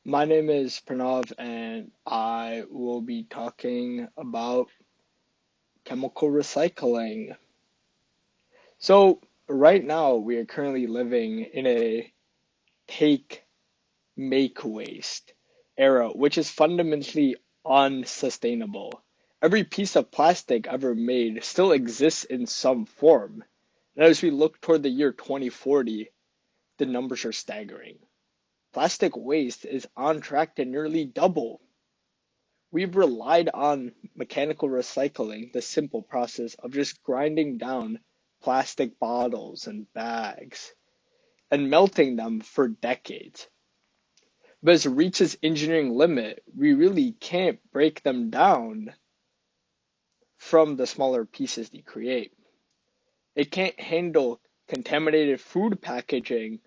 My name is Pranav, and I will be talking about chemical recycling. So, right now, we are currently living in a take, make waste era, which is fundamentally unsustainable. Every piece of plastic ever made still exists in some form. And as we look toward the year 2040, the numbers are staggering. Plastic waste is on track to nearly double. We've relied on mechanical recycling, the simple process of just grinding down plastic bottles and bags and melting them for decades. But as it reaches engineering limit, we really can't break them down from the smaller pieces they create. It can't handle contaminated food packaging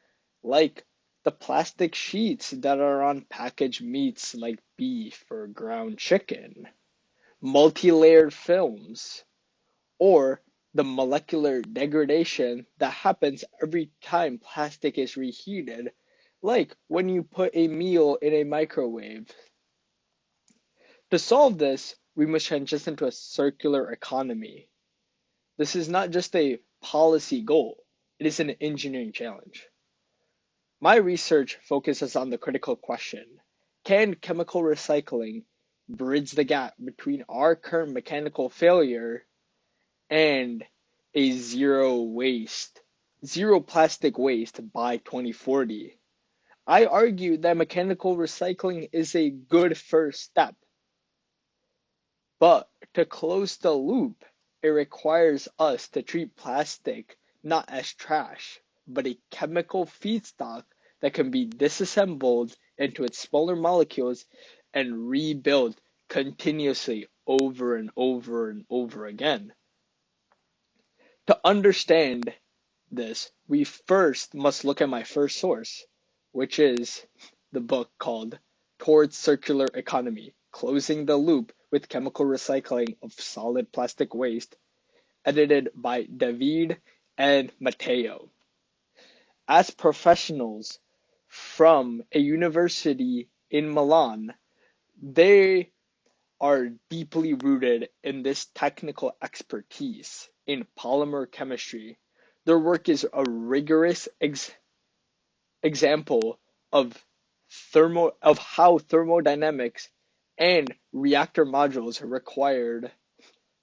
like the plastic sheets that are on packaged meats like beef or ground chicken, multi-layered films, or the molecular degradation that happens every time plastic is reheated, like when you put a meal in a microwave. To solve this, we must transition to a circular economy. This is not just a policy goal, it is an engineering challenge. My research focuses on the critical question: can chemical recycling bridge the gap between our current mechanical failure and a zero plastic waste by 2040? I argue that mechanical recycling is a good first step, but to close the loop, it requires us to treat plastic not as trash, but a chemical feedstock that can be disassembled into its smaller molecules and rebuilt continuously over and over and over again. To understand this, we first must look at my first source, which is the book called Towards Circular Economy: Closing the Loop with Chemical Recycling of Solid Plastic Waste, edited by David and Matteo. As professionals from a university in Milan, they are deeply rooted in this technical expertise in polymer chemistry. Their work is a rigorous example of how thermodynamics and reactor modules are required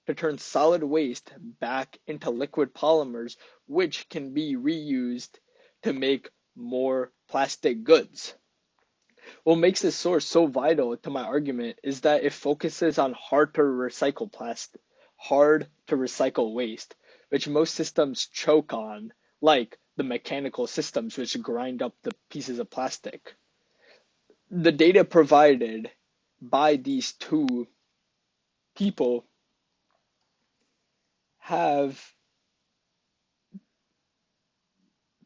to turn solid waste back into liquid polymers, which can be reused to make more plastic goods. What makes this source so vital to my argument is that it focuses on hard to recycle waste, which most systems choke on, like the mechanical systems which grind up the pieces of plastic. The data provided by these two people have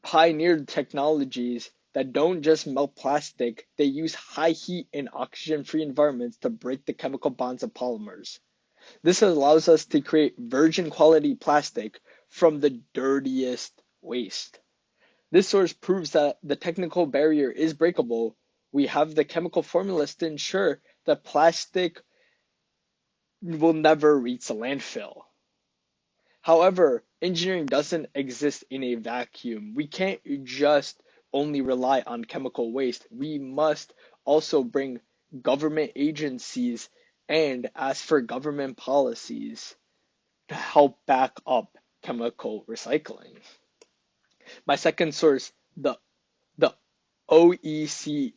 pioneered technologies that don't just melt plastic, they use high heat and oxygen free environments to break the chemical bonds of polymers. This allows us to create virgin quality plastic from the dirtiest waste. This source proves that the technical barrier is breakable. We have the chemical formulas to ensure that plastic will never reach the landfill. However, engineering doesn't exist in a vacuum. We can't just only rely on chemical waste. We must also bring government agencies and ask for government policies to help back up chemical recycling. My second source, the OECD's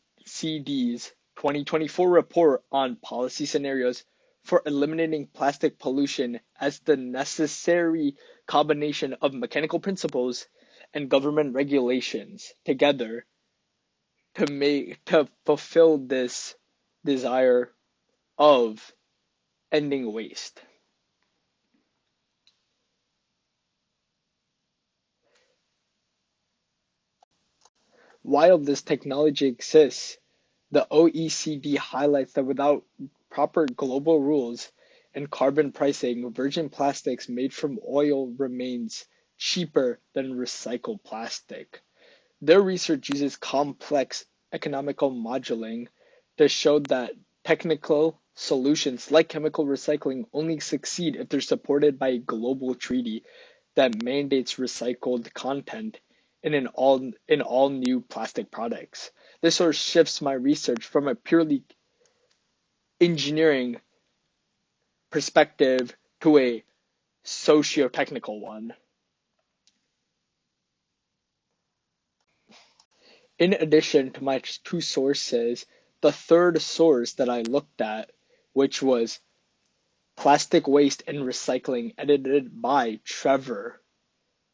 2024 report on policy scenarios for eliminating plastic pollution as the necessary combination of mechanical principles and government regulations together to fulfill this desire of ending waste. While this technology exists, the OECD highlights that without proper global rules and carbon pricing, virgin plastics made from oil remains cheaper than recycled plastic. Their research uses complex economical modeling This showed that technical solutions like chemical recycling only succeed if they're supported by a global treaty that mandates recycled content in all new plastic products. This sort of shifts my research from a purely engineering perspective to a socio-technical one. In addition to my two sources, the third source that I looked at, which was Plastic Waste and Recycling, edited by Trevor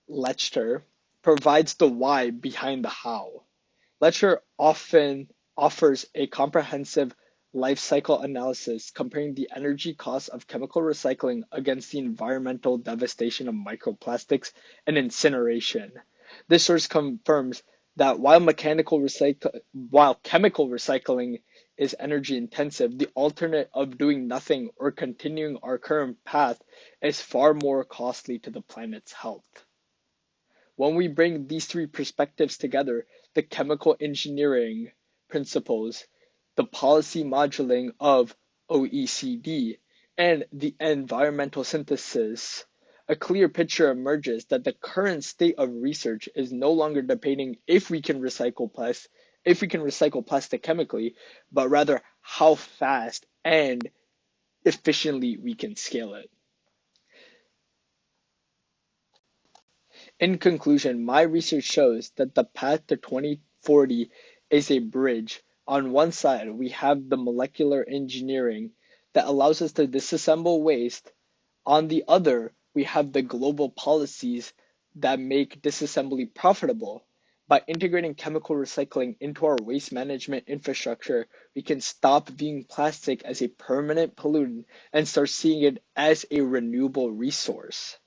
Lechner, provides the why behind the how. Lechner often offers a comprehensive life cycle analysis comparing the energy costs of chemical recycling against the environmental devastation of microplastics and incineration. This source confirms that while chemical recycling is energy intensive, the alternate of doing nothing or continuing our current path is far more costly to the planet's health. When we bring these three perspectives together, the chemical engineering principles, the policy modeling of OECD, and the environmental synthesis, a clear picture emerges that the current state of research is no longer debating if we can recycle plastic chemically, but rather how fast and efficiently we can scale it. In conclusion, my research shows that the path to 2040 is a bridge. On one side, we have the molecular engineering that allows us to disassemble waste. On the other, we have the global policies that make disassembly profitable. By integrating chemical recycling into our waste management infrastructure, we can stop viewing plastic as a permanent pollutant and start seeing it as a renewable resource.